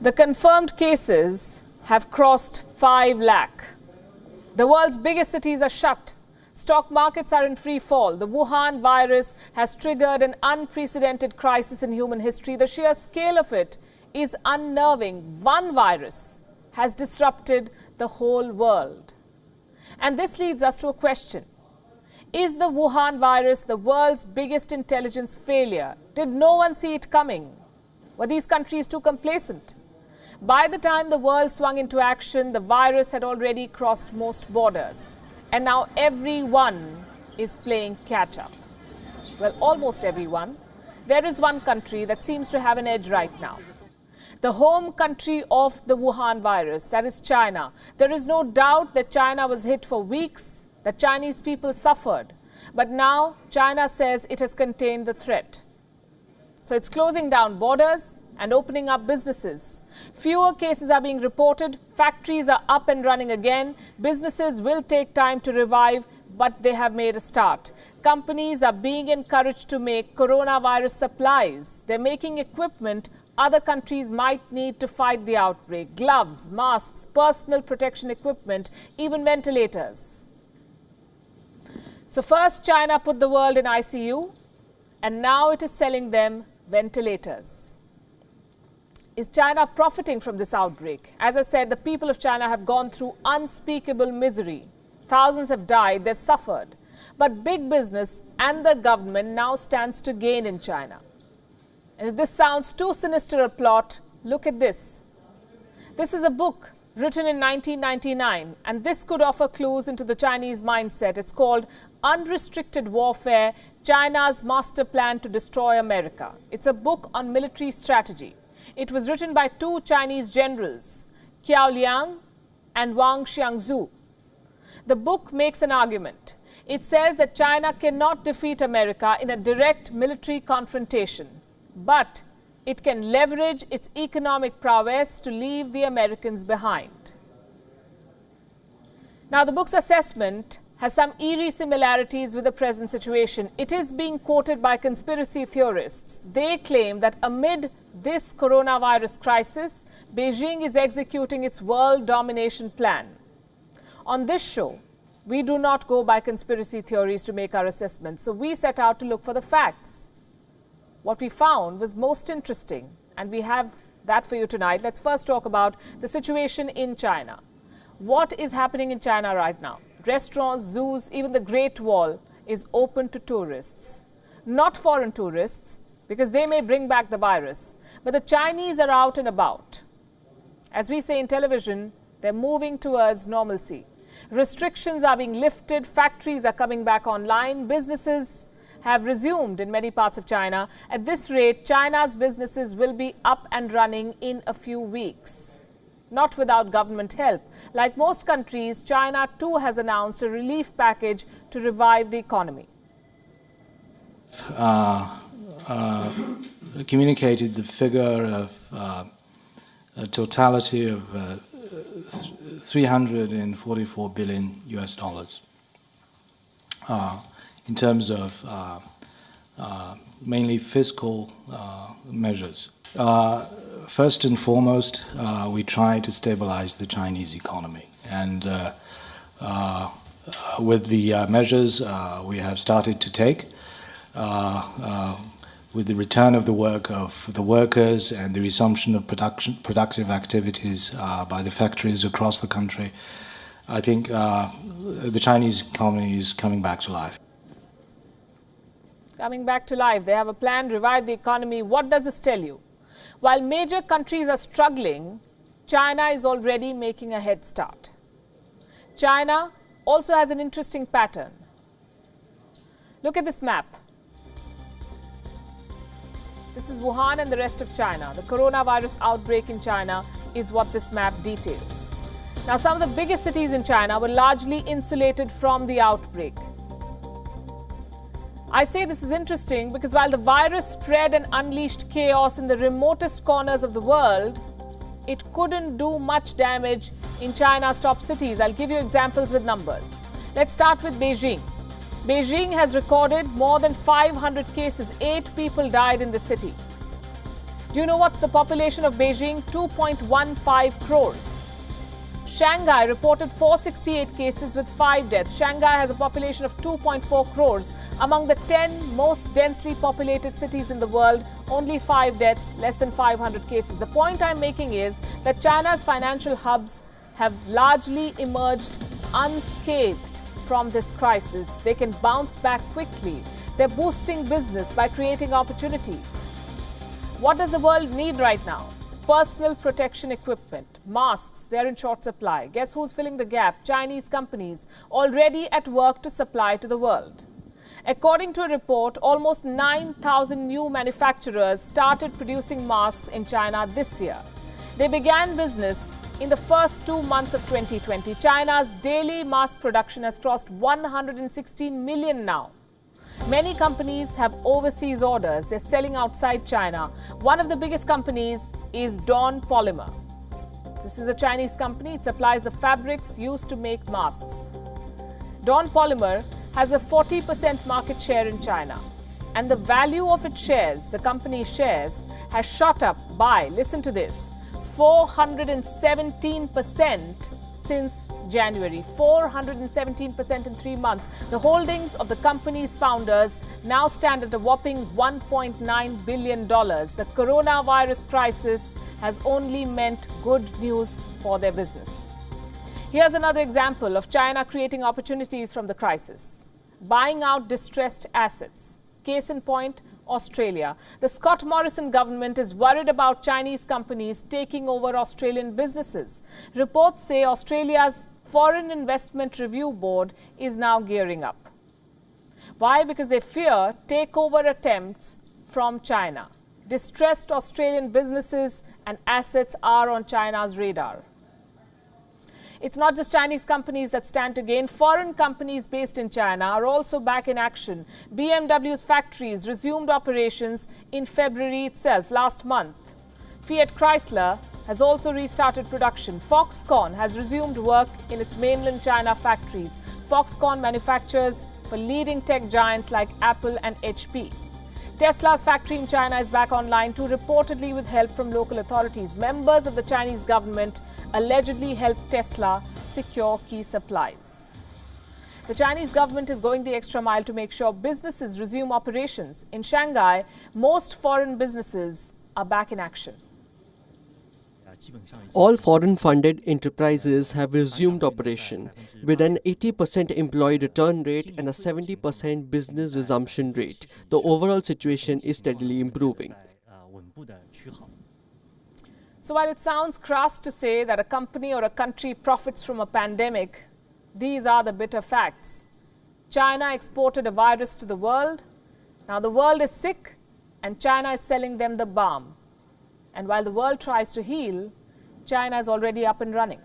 The confirmed cases have crossed 5 lakh. The world's biggest cities are shut. Stock markets are in free fall. The Wuhan virus has triggered an unprecedented crisis in human history. The sheer scale of it is unnerving. One virus has disrupted the whole world. And this leads us to a question. Is the Wuhan virus the world's biggest intelligence failure? Did no one see it coming? Were these countries too complacent? By the time the world swung into action, the virus had already crossed most borders. And now everyone is playing catch-up. Well, almost everyone. There is one country that seems to have an edge right now. The home country of the Wuhan virus, that is China. There is no doubt that China was hit for weeks, that Chinese people suffered. But now China says it has contained the threat. So it's closing down borders and opening up businesses. Fewer cases are being reported. Factories are up and running again. Businesses will take time to revive, but they have made a start. Companies are being encouraged to make coronavirus supplies. They're making equipment other countries might need to fight the outbreak. Gloves, masks, personal protection equipment, even ventilators. So first China put the world in ICU, and now it is selling them ventilators. Is China profiting from this outbreak? As I said, the people of China have gone through unspeakable misery. Thousands have died, they've suffered. But big business and the government now stands to gain in China. And if this sounds too sinister a plot, look at this. This is a book written in 1999, and this could offer clues into the Chinese mindset. It's called Unrestricted Warfare, China's Master Plan to Destroy America. It's a book on military strategy. It was written by two Chinese generals, Qiao Liang and Wang Xiangzu. The book makes an argument. It says that China cannot defeat America in a direct military confrontation, but it can leverage its economic prowess to leave the Americans behind. Now, the book's assessment has some eerie similarities with the present situation. It is being quoted by conspiracy theorists. They claim that amid this coronavirus crisis, Beijing is executing its world domination plan. On this show, we do not go by conspiracy theories to make our assessments, so we set out to look for the facts. What we found was most interesting, and we have that for you tonight. Let's first talk about the situation in China. What is happening in China right now? Restaurants, zoos, even the Great Wall is open to tourists. Not foreign tourists, because they may bring back the virus, but the Chinese are out and about. As we say in television, they're moving towards normalcy. Restrictions are being lifted, factories are coming back online, businesses have resumed in many parts of China. At this rate, China's businesses will be up and running in a few weeks. Not without government help. Like most countries, China too has announced a relief package to revive the economy. Communicated the figure of a totality of 344 billion US dollars in terms of mainly fiscal measures. First and foremost, we try to stabilize the Chinese economy, and with the measures we have started to take, with the return of the work of the workers and the resumption of productive activities by the factories across the country, I think the Chinese economy is coming back to life. Coming back to life. They have a plan, revive the economy. What does this tell you? While major countries are struggling, China is already making a head start. China also has an interesting pattern. Look at this map. This is Wuhan and the rest of China. The coronavirus outbreak in China is what this map details. Now, some of the biggest cities in China were largely insulated from the outbreak. I say this is interesting because while the virus spread and unleashed chaos in the remotest corners of the world, it couldn't do much damage in China's top cities. I'll give you examples with numbers. Let's start with Beijing. Beijing has recorded more than 500 cases. 8 people died in the city. Do you know what's the population of Beijing? 2.15 crores. Shanghai reported 468 cases with 5 deaths. Shanghai has a population of 2.4 crores. Among the 10 most densely populated cities in the world, only 5 deaths, less than 500 cases. The point I'm making is that China's financial hubs have largely emerged unscathed from this crisis. They can bounce back quickly. They're boosting business by creating opportunities. What does the world need right now? Personal protection equipment, masks, they're in short supply. Guess who's filling the gap? Chinese companies, already at work to supply to the world. According to a report, almost 9,000 new manufacturers started producing masks in China this year. They began business in the first 2 months of 2020. China's daily mask production has crossed 116 million now. Many companies have overseas orders. They're selling outside China. One of the biggest companies is Dawn Polymer. This is a Chinese company. It supplies the fabrics used to make masks. Dawn Polymer has a 40% market share in China. And the value of its shares, the company's shares, has shot up by, listen to this, 417% since January. 417% in 3 months. The holdings of the company's founders now stand at a whopping $1.9 billion. The coronavirus crisis has only meant good news for their business. Here's another example of China creating opportunities from the crisis. Buying out distressed assets. Case in point, Australia. The Scott Morrison government is worried about Chinese companies taking over Australian businesses. Reports say Australia's Foreign Investment Review Board is now gearing up. Why? Because they fear takeover attempts from China. Distressed Australian businesses and assets are on China's radar. It's not just Chinese companies that stand to gain. Foreign companies based in China are also back in action. BMW's factories resumed operations in February itself, last month. Fiat Chrysler has also restarted production. Foxconn has resumed work in its mainland China factories. Foxconn manufactures for leading tech giants like Apple and HP. Tesla's factory in China is back online too, reportedly with help from local authorities. Members of the Chinese government allegedly helped Tesla secure key supplies. The Chinese government is going the extra mile to make sure businesses resume operations. In Shanghai, most foreign businesses are back in action. All foreign-funded enterprises have resumed operation, with an 80% employee return rate and a 70% business resumption rate. The overall situation is steadily improving. So while it sounds crass to say that a company or a country profits from a pandemic, these are the bitter facts. China exported a virus to the world. Now the world is sick and China is selling them the balm. And while the world tries to heal, China is already up and running.